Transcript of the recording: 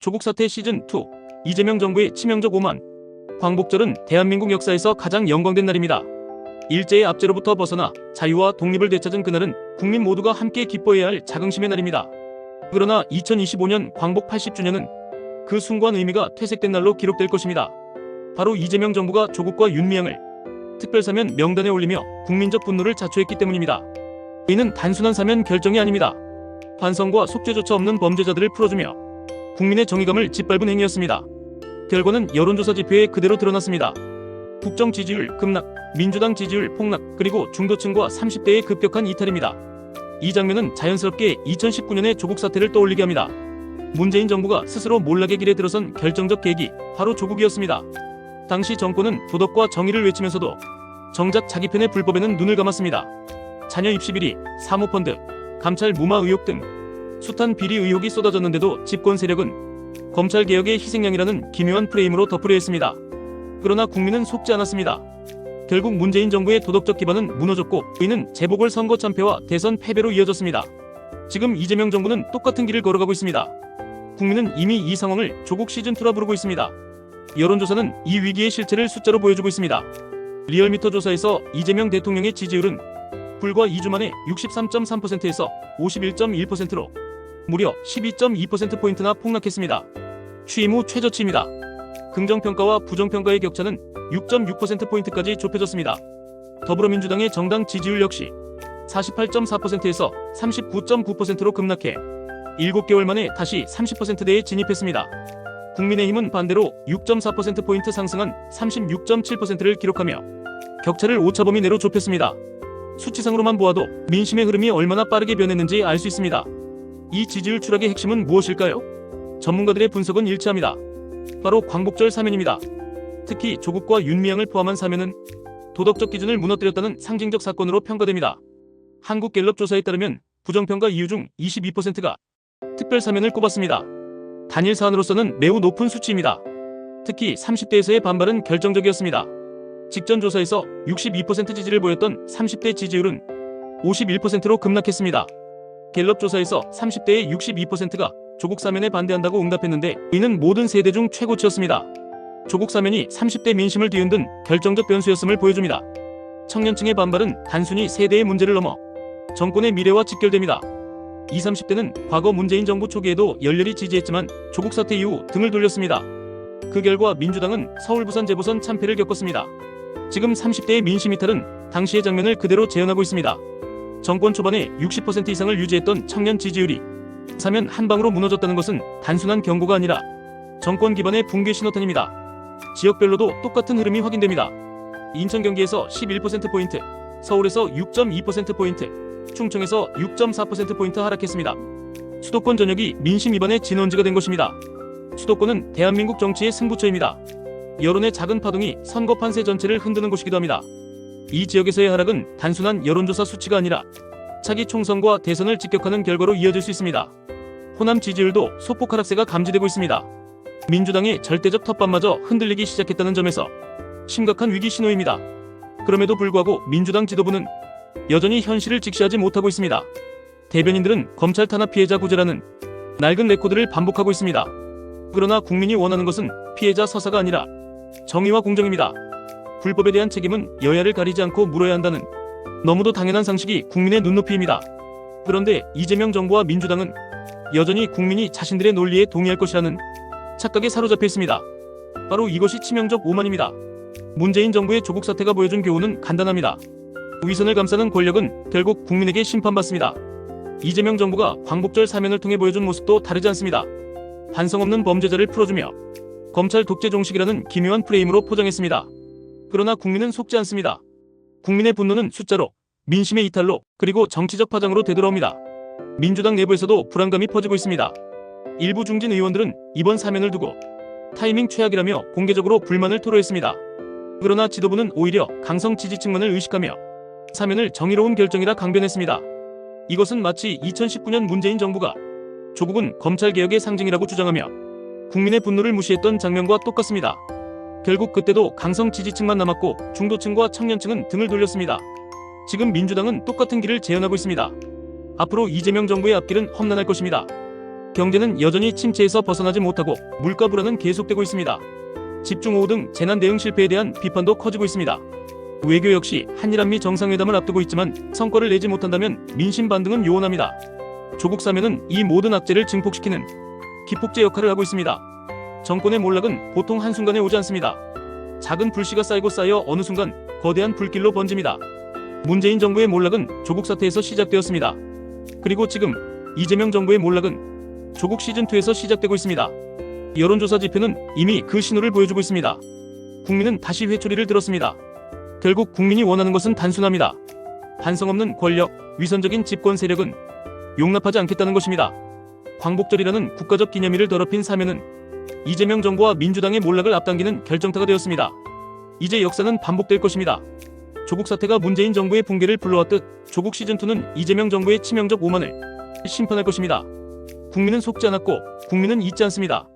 조국 사태 시즌2 이재명 정부의 치명적 오만. 광복절은 대한민국 역사에서 가장 영광된 날입니다. 일제의 압제로부터 벗어나 자유와 독립을 되찾은 그날은 국민 모두가 함께 기뻐해야 할 자긍심의 날입니다. 그러나 2025년 광복 80주년은 그 숭고한 의미가 퇴색된 날로 기록될 것입니다. 바로 이재명 정부가 조국과 윤미향을 특별사면 명단에 올리며 국민적 분노를 자초했기 때문입니다. 이는 단순한 사면 결정이 아닙니다. 반성과 속죄조차 없는 범죄자들을 풀어주며 국민의 정의감을 짓밟은 행위였습니다. 결과는 여론조사 지표에 그대로 드러났습니다. 국정 지지율 급락, 민주당 지지율 폭락, 그리고 중도층과 30대의 급격한 이탈입니다. 이 장면은 자연스럽게 2019년의 조국 사태를 떠올리게 합니다. 문재인 정부가 스스로 몰락의 길에 들어선 결정적 계기, 바로 조국이었습니다. 당시 정권은 도덕과 정의를 외치면서도 정작 자기 편의 불법에는 눈을 감았습니다. 자녀 입시 비리, 사모펀드, 감찰 무마 의혹 등 숱한 비리 의혹이 쏟아졌는데도 집권 세력은 검찰개혁의 희생양이라는 기묘한 프레임으로 덮으려 했습니다. 그러나 국민은 속지 않았습니다. 결국 문재인 정부의 도덕적 기반은 무너졌고 이는 재보궐선거 참패와 대선 패배로 이어졌습니다. 지금 이재명 정부는 똑같은 길을 걸어가고 있습니다. 국민은 이미 이 상황을 조국 시즌2라 부르고 있습니다. 여론조사는 이 위기의 실체를 숫자로 보여주고 있습니다. 리얼미터 조사에서 이재명 대통령의 지지율은 불과 2주 만에 63.3%에서 51.1%로 무려 12.2%포인트나 폭락했습니다. 취임 후 최저치입니다. 긍정평가와 부정평가의 격차는 6.6%포인트까지 좁혀졌습니다. 더불어민주당의 정당 지지율 역시 48.4%에서 39.9%로 급락해 7개월 만에 다시 30%대에 진입했습니다. 국민의힘은 반대로 6.4%포인트 상승한 36.7%를 기록하며 격차를 오차범위 내로 좁혔습니다. 수치상으로만 보아도 민심의 흐름이 얼마나 빠르게 변했는지 알 수 있습니다. 이 지지율 추락의 핵심은 무엇일까요? 전문가들의 분석은 일치합니다. 바로 광복절 사면입니다. 특히 조국과 윤미향을 포함한 사면은 도덕적 기준을 무너뜨렸다는 상징적 사건으로 평가됩니다. 한국갤럽 조사에 따르면 부정평가 이유 중 22%가 특별 사면을 꼽았습니다. 단일 사안으로서는 매우 높은 수치입니다. 특히 30대에서의 반발은 결정적이었습니다. 직전 조사에서 62% 지지를 보였던 30대 지지율은 51%로 급락했습니다. 갤럽 조사에서 30대의 62%가 조국 사면에 반대한다고 응답했는데 이는 모든 세대 중 최고치였습니다. 조국 사면이 30대 민심을 뒤흔든 결정적 변수였음을 보여줍니다. 청년층의 반발은 단순히 세대의 문제를 넘어 정권의 미래와 직결됩니다. 20, 30대는 과거 문재인 정부 초기에도 열렬히 지지했지만 조국 사태 이후 등을 돌렸습니다. 그 결과 민주당은 서울 부산 재보선 참패를 겪었습니다. 지금 30대의 민심 이탈은 당시의 장면을 그대로 재현하고 있습니다. 정권 초반에 60% 이상을 유지했던 청년 지지율이 사면 한 방으로 무너졌다는 것은 단순한 경고가 아니라 정권 기반의 붕괴 신호탄입니다. 지역별로도 똑같은 흐름이 확인됩니다. 인천 경기에서 11%포인트, 서울에서 6.2%포인트, 충청에서 6.4%포인트 하락했습니다. 수도권 전역이 민심 위반의 진원지가 된 것입니다. 수도권은 대한민국 정치의 승부처입니다. 여론의 작은 파동이 선거 판세 전체를 흔드는 곳이기도 합니다. 이 지역에서의 하락은 단순한 여론조사 수치가 아니라 차기 총선과 대선을 직격하는 결과로 이어질 수 있습니다. 호남 지지율도 소폭 하락세가 감지되고 있습니다. 민주당의 절대적 텃밭마저 흔들리기 시작했다는 점에서 심각한 위기 신호입니다. 그럼에도 불구하고 민주당 지도부는 여전히 현실을 직시하지 못하고 있습니다. 대변인들은 검찰 탄압 피해자 구제라는 낡은 레코드를 반복하고 있습니다. 그러나 국민이 원하는 것은 피해자 서사가 아니라 정의와 공정입니다. 불법에 대한 책임은 여야를 가리지 않고 물어야 한다는 너무도 당연한 상식이 국민의 눈높이입니다. 그런데 이재명 정부와 민주당은 여전히 국민이 자신들의 논리에 동의할 것이라는 착각에 사로잡혀 있습니다. 바로 이것이 치명적 오만입니다. 문재인 정부의 조국 사태가 보여준 교훈은 간단합니다. 위선을 감싸는 권력은 결국 국민에게 심판받습니다. 이재명 정부가 광복절 사면을 통해 보여준 모습도 다르지 않습니다. 반성 없는 범죄자를 풀어주며 검찰 독재 종식이라는 기묘한 프레임으로 포장했습니다. 그러나 국민은 속지 않습니다. 국민의 분노는 숫자로, 민심의 이탈로, 그리고 정치적 파장으로 되돌아옵니다. 민주당 내부에서도 불안감이 퍼지고 있습니다. 일부 중진 의원들은 이번 사면을 두고 타이밍 최악이라며 공개적으로 불만을 토로했습니다. 그러나 지도부는 오히려 강성 지지층만을 의식하며 사면을 정의로운 결정이라 강변했습니다. 이것은 마치 2019년 문재인 정부가 조국은 검찰개혁의 상징이라고 주장하며 국민의 분노를 무시했던 장면과 똑같습니다. 결국 그때도 강성 지지층만 남았고 중도층과 청년층은 등을 돌렸습니다. 지금 민주당은 똑같은 길을 재현하고 있습니다. 앞으로 이재명 정부의 앞길은 험난할 것입니다. 경제는 여전히 침체에서 벗어나지 못하고 물가 불안은 계속되고 있습니다. 집중호우 등 재난 대응 실패에 대한 비판도 커지고 있습니다. 외교 역시 한일한미 정상회담을 앞두고 있지만 성과를 내지 못한다면 민심 반등은 요원합니다. 조국 사면은 이 모든 악재를 증폭시키는 기폭제 역할을 하고 있습니다. 정권의 몰락은 보통 한순간에 오지 않습니다. 작은 불씨가 쌓이고 쌓여 어느 순간 거대한 불길로 번집니다. 문재인 정부의 몰락은 조국 사태에서 시작되었습니다. 그리고 지금 이재명 정부의 몰락은 조국 시즌2에서 시작되고 있습니다. 여론조사 지표는 이미 그 신호를 보여주고 있습니다. 국민은 다시 회초리를 들었습니다. 결국 국민이 원하는 것은 단순합니다. 반성 없는 권력, 위선적인 집권 세력은 용납하지 않겠다는 것입니다. 광복절이라는 국가적 기념일을 더럽힌 사면은 이재명 정부와 민주당의 몰락을 앞당기는 결정타가 되었습니다. 이제 역사는 반복될 것입니다. 조국 사태가 문재인 정부의 붕괴를 불러왔듯 조국 시즌2는 이재명 정부의 치명적 오만을 심판할 것입니다. 국민은 속지 않았고 국민은 잊지 않습니다.